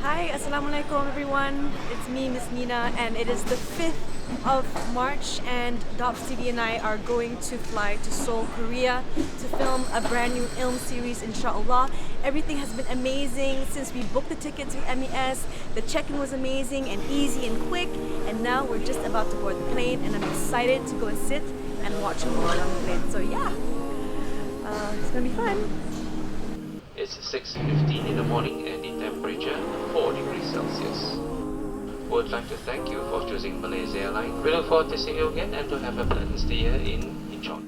Hi, Assalamualaikum everyone. It's me, Mizz Nina, and it is the 5th of March and DOPStv and I are going to fly to Seoul, Korea to film a brand new film series, inshallah. Everything has been amazing since we booked the tickets with MES. The check-in was amazing and easy and quick, and now we're just about to board the plane and I'm excited to go and sit and watch a movie on the plane. So yeah, it's gonna be fun. It's 6:15 in the morning and the temperature 4 degrees Celsius. We would like to thank you for choosing Malaysia Airlines. We look forward to seeing you again and to have a pleasant stay here in Incheon.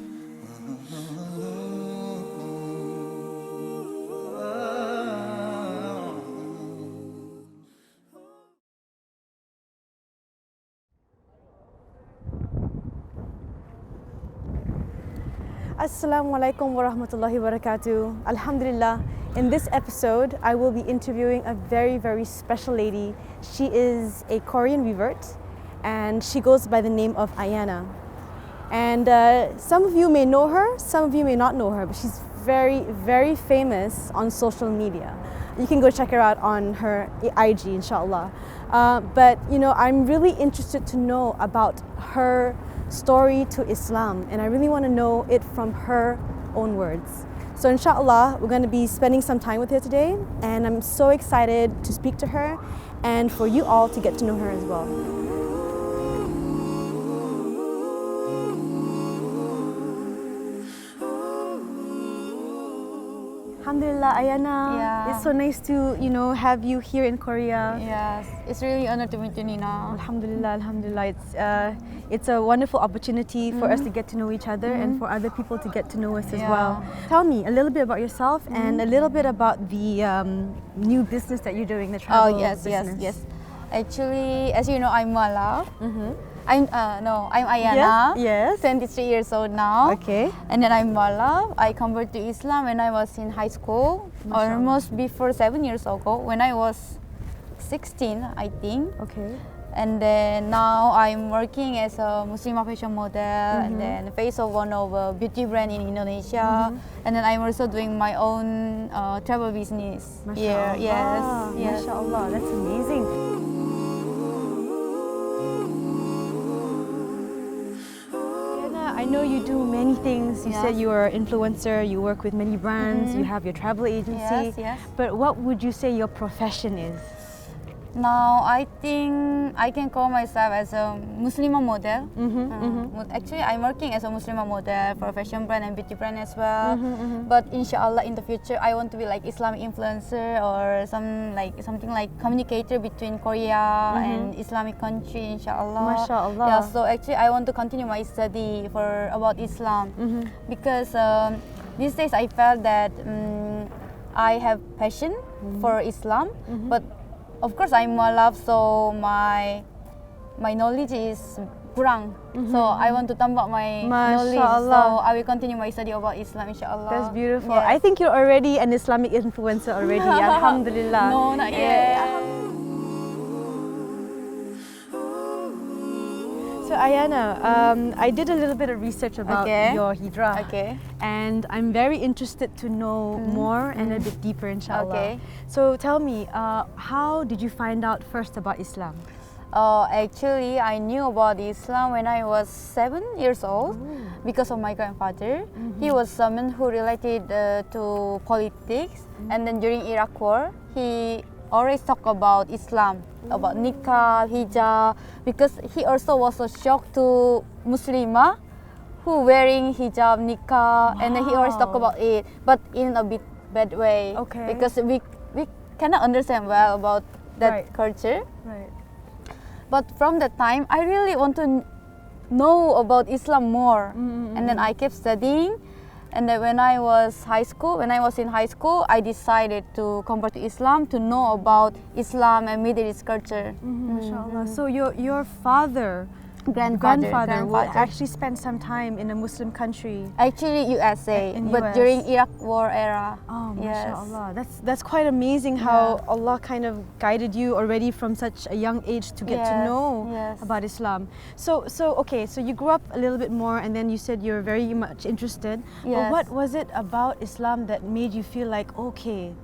Assalamualaikum warahmatullahi wabarakatuh. Alhamdulillah. In this episode, I will be interviewing a very, very special lady. She is a Korean revert and she goes by the name of Ayana. And some of you may know her, some of you may not know her, but she's very, very famous on social media. You can go check her out on her IG, inshallah. But you know, I'm really interested to know about her story to Islam, and I really want to know it from her own words. So inshallah, we're going to be spending some time with her today, and I'm so excited to speak to her and for you all to get to know her as well. Alhamdulillah, Ayana. Yeah. It's so nice to, have you here in Korea. Yes, it's really honored to meet you, Nina. Alhamdulillah, alhamdulillah. It's a wonderful opportunity for us to get to know each other and for other people to get to know us as well. Tell me a little bit about yourself and a little bit about the new business that you're doing, the travel business. Yes. Actually, as you know, I'm Mala. I'm Ayana. Yes. 23 years old now. Okay. And then I'm Mala. I converted to Islam when I was in high school, almost before 7 years ago, when I was 16, I think. Okay. And then now I'm working as a Muslim fashion model and then face of one of a beauty brand in Indonesia. And then I'm also doing my own travel business here. Yes. MashaAllah, that's amazing. I know you do many things. You said you are an influencer, you work with many brands, you have your travel agency. Yes. But what would you say your profession is? Now I think I can call myself as a Muslimah model. Actually, I'm working as a Muslimah model for a fashion brand and beauty brand as well. But inshallah, in the future, I want to be like Islamic influencer or something like communicator between Korea and Islamic country. Inshallah. MashaAllah. Yeah. So actually, I want to continue my study about Islam because these days I felt that I have passion for Islam, but of course, I'm Mualaf, so my knowledge is kurang. So I want to tambah my knowledge. So I will continue my study about Islam, inshallah. That's beautiful. Yes. I think you're already an Islamic influencer already. Alhamdulillah. No, not yet. So Ayana, I did a little bit of research about your hijrah. Okay. And I'm very interested to know more and a bit deeper, inshallah. Okay. So tell me, how did you find out first about Islam? Actually, I knew about Islam when I was 7 years old because of my grandfather. He was someone who related to politics, and then during Iraq War, he always talk about Islam, about nikah, hijab, because he also was so shocked to Muslimah who wearing hijab, nikah, and then he always talk about it, but in a bit bad way. Okay. Because we cannot understand well about that culture. Right. But from that time, I really want to know about Islam more, and then I kept studying. And then when I was in high school, I decided to convert to Islam to know about Islam and Middle East culture. MashaAllah. So your grandfather will actually spend some time in a Muslim country. Actually, USA, but US. during Iraq War era. Oh, yes. MashaAllah. That's quite amazing how Allah kind of guided you already from such a young age to get to know about Islam. So you grew up a little bit more, and then you said you're very much interested. Yes. But what was it about Islam that made you feel like, okay,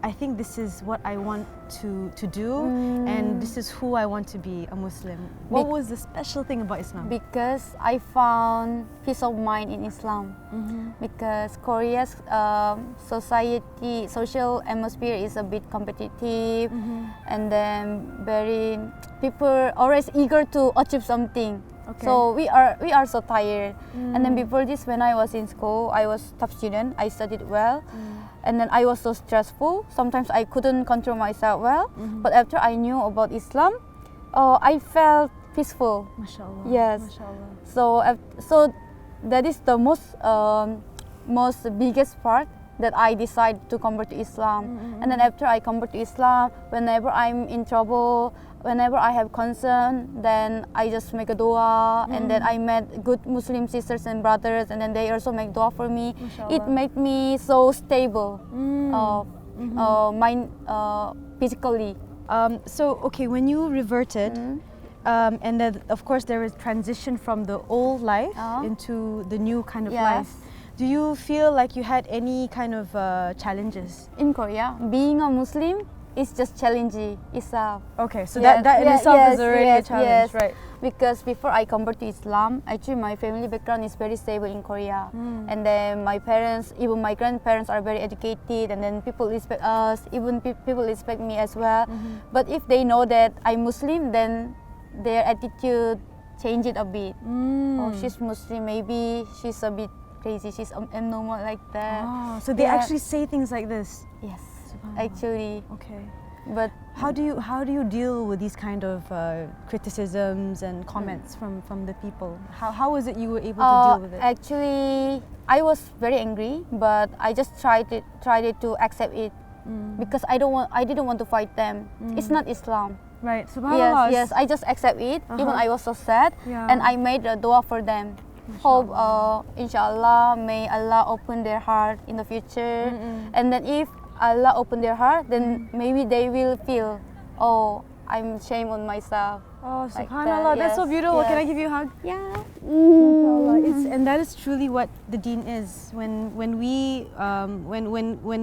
I think this is what I want to do, and this is who I want to be, a Muslim. What was the special thing about Islam? Because I found peace of mind in Islam. Because Korea's social atmosphere is a bit competitive, and then people always eager to achieve something. Okay. So we are so tired. And then before this, when I was in school, I was top student. I studied well, and then I was so stressful. Sometimes I couldn't control myself well. But after I knew about Islam, I felt peaceful. MashaAllah. Yes. MashaAllah. So that is the most biggest part that I decide to convert to Islam. And then after I convert to Islam, whenever I'm in trouble, whenever I have concern, then I just make a dua, and then I met good Muslim sisters and brothers, and then they also make dua for me. MashaAllah. It made me so stable, physically. So okay, when you reverted, and then of course there was transition from the old life into the new kind of life. Do you feel like you had any kind of challenges? In Korea, being a Muslim is just challenging itself. Okay, so that in itself is already a challenge, right? Because before I convert to Islam, actually my family background is very stable in Korea. And then my parents, even my grandparents are very educated, and then people respect us, even people respect me as well. But if they know that I'm Muslim, then their attitude change it a bit. Oh, she's Muslim, maybe she's a bit crazy, she's abnormal like that. Oh, so they actually say things like this? Yes, actually. Okay. But how do you deal with these kind of criticisms and comments from the people? How was it you were able to deal with it? Actually, I was very angry, but I just tried to accept it because I didn't want to fight them. It's not Islam. Right. Subhanallah. Yes, I just accept it. Even I was so sad, and I made a dua for them. Hope, inshallah, may Allah open their heart in the future. And then if Allah open their heart, then maybe they will feel, oh, I'm ashamed on myself. Oh, like subhanallah, that. that's so Yes, beautiful. Can I yes. give you a hug? Yeah. And that is truly what the deen is. When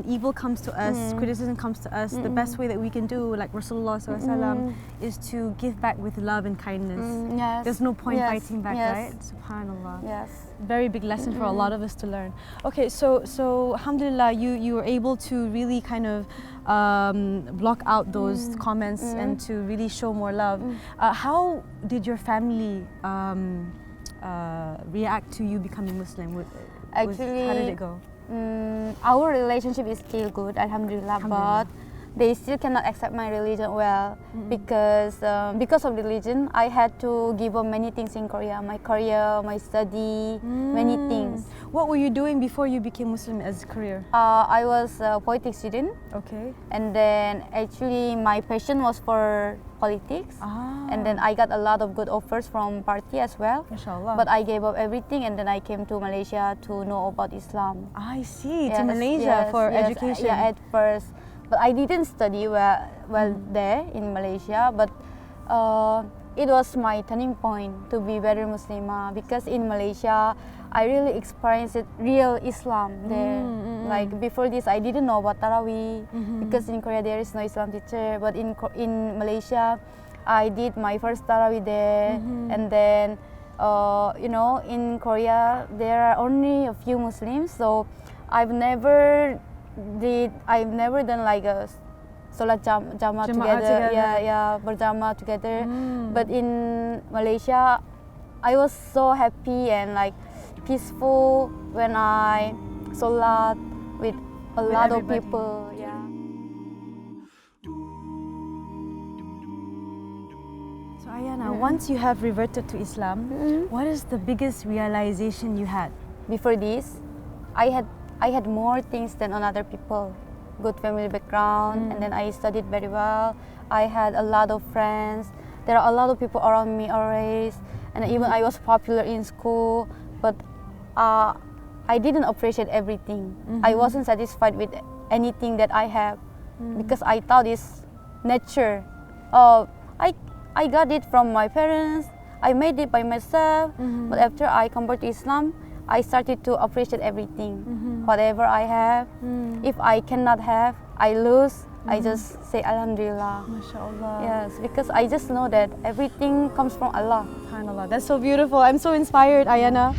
evil comes to us, criticism comes to us, the best way that we can do, like Rasulullah SAW, is to give back with love and kindness. Yes. There's no point fighting back, Yes. right? Subhanallah. Yes. Very big lesson for a lot of us to learn. Okay, so alhamdulillah, you were able to really kind of block out those comments and to really show more love. How did your family react to you becoming Muslim? Actually, how did it go? Our relationship is still good, alhamdulillah, but they still cannot accept my religion well because of religion, I had to give up many things in Korea, my career, my study, many things. What were you doing before you became Muslim as a career? I was a politics student. Okay. And then actually my passion was for politics. And then I got a lot of good offers from party as well. MashaAllah. But I gave up everything, and then I came to Malaysia to know about Islam. I see. Yes, To Malaysia yes, for yes, education. Yeah, at first. But I didn't study well there in Malaysia. But it was my turning point to be better Muslimah, because in Malaysia, I really experienced real Islam there. Like before this, I didn't know about Tarawih because in Korea there is no Islam teacher. But in Malaysia, I did my first Tarawih there, and then in Korea there are only a few Muslims, so I've never done like a Salat Jamaah together. Yeah, berjamaah together. But in Malaysia, I was so happy and like peaceful when I Salat with a lot of everybody. people. Yeah. So Ayana, once you have reverted to Islam, what is the biggest realization you had? Before this, I had more things than on other people. Good family background, and then I studied very well. I had a lot of friends. There are a lot of people around me always, and even I was popular in school. But I didn't appreciate everything. I wasn't satisfied with anything that I have because I thought it's nature. I got it from my parents. I made it by myself. But after I converted to Islam, I started to appreciate everything. Whatever I have, if I cannot have, I lose. I just say Alhamdulillah. MashaAllah. Yes, because I just know that everything comes from Allah. SubhanAllah. That's so beautiful. I'm so inspired, Ayana.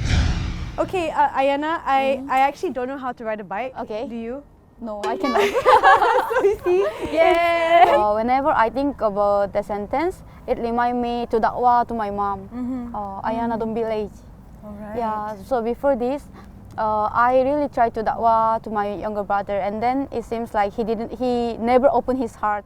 Okay, Ayana, I actually don't know how to ride a bike. Okay. Do you? No, I cannot. So you see? Yeah. Whenever I think about the sentence, it reminds me to da'wah to my mom. Ayana, don't be lazy. Alright. Yeah. So before this, I really tried to da'wah to my younger brother, and then it seems like he never opened his heart.